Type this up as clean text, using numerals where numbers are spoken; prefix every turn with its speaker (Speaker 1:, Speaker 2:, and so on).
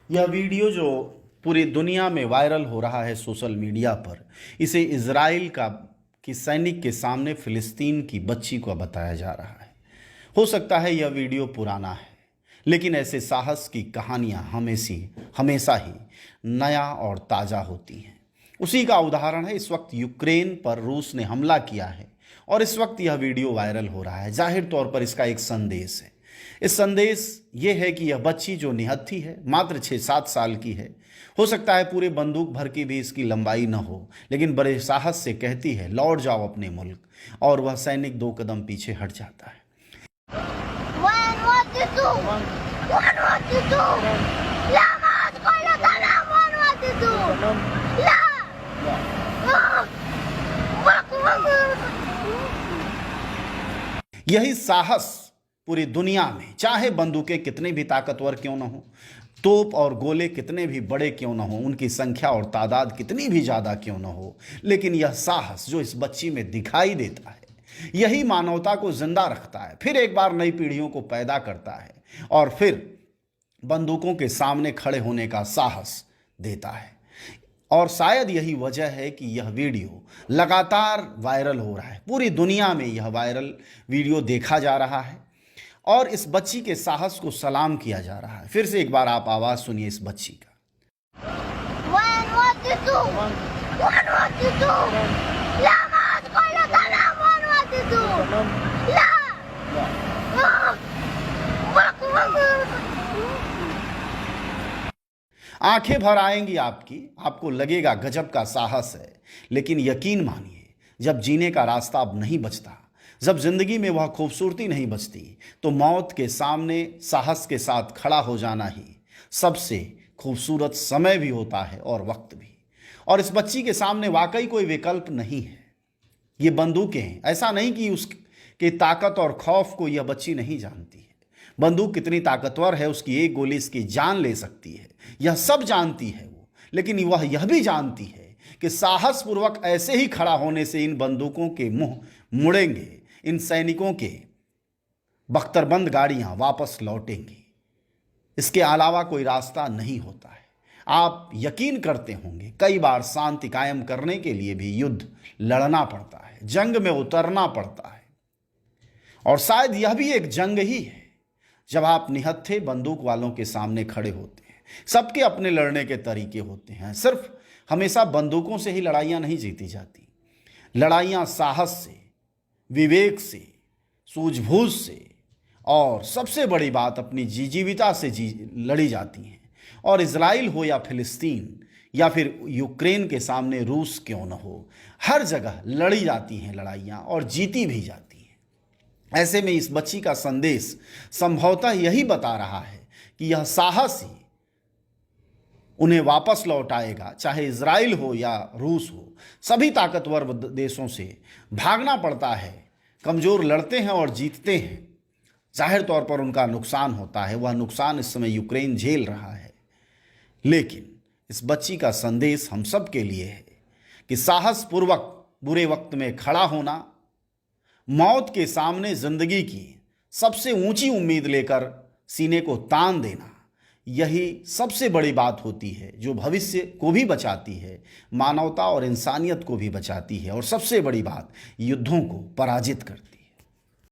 Speaker 1: यह वीडियो जो पूरी दुनिया में वायरल हो रहा है सोशल मीडिया पर, इसे इजराइल की सैनिक के सामने फिलिस्तीन की बच्ची को बताया जा रहा है। हो सकता है यह वीडियो पुराना है, लेकिन ऐसे साहस की कहानियां हमेशा ही नया और ताज़ा होती हैं। उसी का उदाहरण है, इस वक्त यूक्रेन पर रूस ने हमला किया है और इस वक्त यह वीडियो वायरल हो रहा है। जाहिर तौर पर इसका एक संदेश है। इस संदेश ये है कि यह बच्ची जो निहत्थी है, मात्र 6-7 साल की है, हो सकता है पूरे बंदूक भर की भी इसकी लंबाई न हो, लेकिन बड़े साहस से कहती है लौट जाओ अपने मुल्क, और वह सैनिक 2 कदम पीछे हट जाता है। यही साहस पूरी दुनिया में, चाहे बंदूकें कितने भी ताकतवर क्यों न हो, तोप और गोले कितने भी बड़े क्यों न हो, उनकी संख्या और तादाद कितनी भी ज़्यादा क्यों न हो, लेकिन यह साहस जो इस बच्ची में दिखाई देता है, यही मानवता को जिंदा रखता है, फिर एक बार नई पीढ़ियों को पैदा करता है और फिर बंदूकों के सामने खड़े होने का साहस देता है। और शायद यही वजह है कि यह वीडियो लगातार वायरल हो रहा है। पूरी दुनिया में यह वायरल वीडियो देखा जा रहा है और इस बच्ची के साहस को सलाम किया जा रहा है। फिर से एक बार आप आवाज़ सुनिए इस बच्ची का। आंखें भर आएंगी आपको लगेगा गजब का साहस है, लेकिन यकीन मानिए, जब जीने का रास्ता अब नहीं बचता, जब जिंदगी में वह खूबसूरती नहीं बचती, तो मौत के सामने साहस के साथ खड़ा हो जाना ही सबसे खूबसूरत समय भी होता है और वक्त भी। और इस बच्ची के सामने वाकई कोई विकल्प नहीं है। ये बंदूकें हैं, ऐसा नहीं कि उसके ताकत और खौफ को यह बच्ची नहीं जानती है। बंदूक कितनी ताकतवर है, उसकी एक गोली इसकी जान ले सकती है, यह सब जानती है वो। लेकिन वह यह भी जानती है कि साहसपूर्वक ऐसे ही खड़ा होने से इन बंदूकों के मुंह मुड़ेंगे, इन सैनिकों के बख्तरबंद गाड़ियां वापस लौटेंगी। इसके अलावा कोई रास्ता नहीं होता है। आप यकीन करते होंगे, कई बार शांति कायम करने के लिए भी युद्ध लड़ना पड़ता है, जंग में उतरना पड़ता है, और शायद यह भी एक जंग ही है जब आप निहत्थे बंदूक वालों के सामने खड़े होते हैं। सबके अपने लड़ने के तरीके होते हैं। सिर्फ हमेशा बंदूकों से ही लड़ाइयाँ नहीं जीती जाती। लड़ाइयाँ साहस से, विवेक से, सूझबूझ से और सबसे बड़ी बात अपनी जीविता से लड़ी जाती हैं। और इजराइल हो या फिलिस्तीन या फिर यूक्रेन के सामने रूस क्यों न हो, हर जगह लड़ी जाती हैं लड़ाइयाँ और जीती भी जाती हैं। ऐसे में इस बच्ची का संदेश संभवतः यही बता रहा है कि यह साहस ही उन्हें वापस लौटाएगा। चाहे इजराइल हो या रूस हो, सभी ताकतवर देशों से भागना पड़ता है। कमज़ोर लड़ते हैं और जीतते हैं। जाहिर तौर पर उनका नुकसान होता है, वह नुकसान इस समय यूक्रेन झेल रहा है। लेकिन इस बच्ची का संदेश हम सब के लिए है कि साहसपूर्वक बुरे वक्त में खड़ा होना, मौत के सामने जिंदगी की सबसे ऊंची उम्मीद लेकर सीने को तान देना, यही सबसे बड़ी बात होती है जो भविष्य को भी बचाती है, मानवता और इंसानियत को भी बचाती है, और सबसे बड़ी बात, युद्धों को पराजित करती है।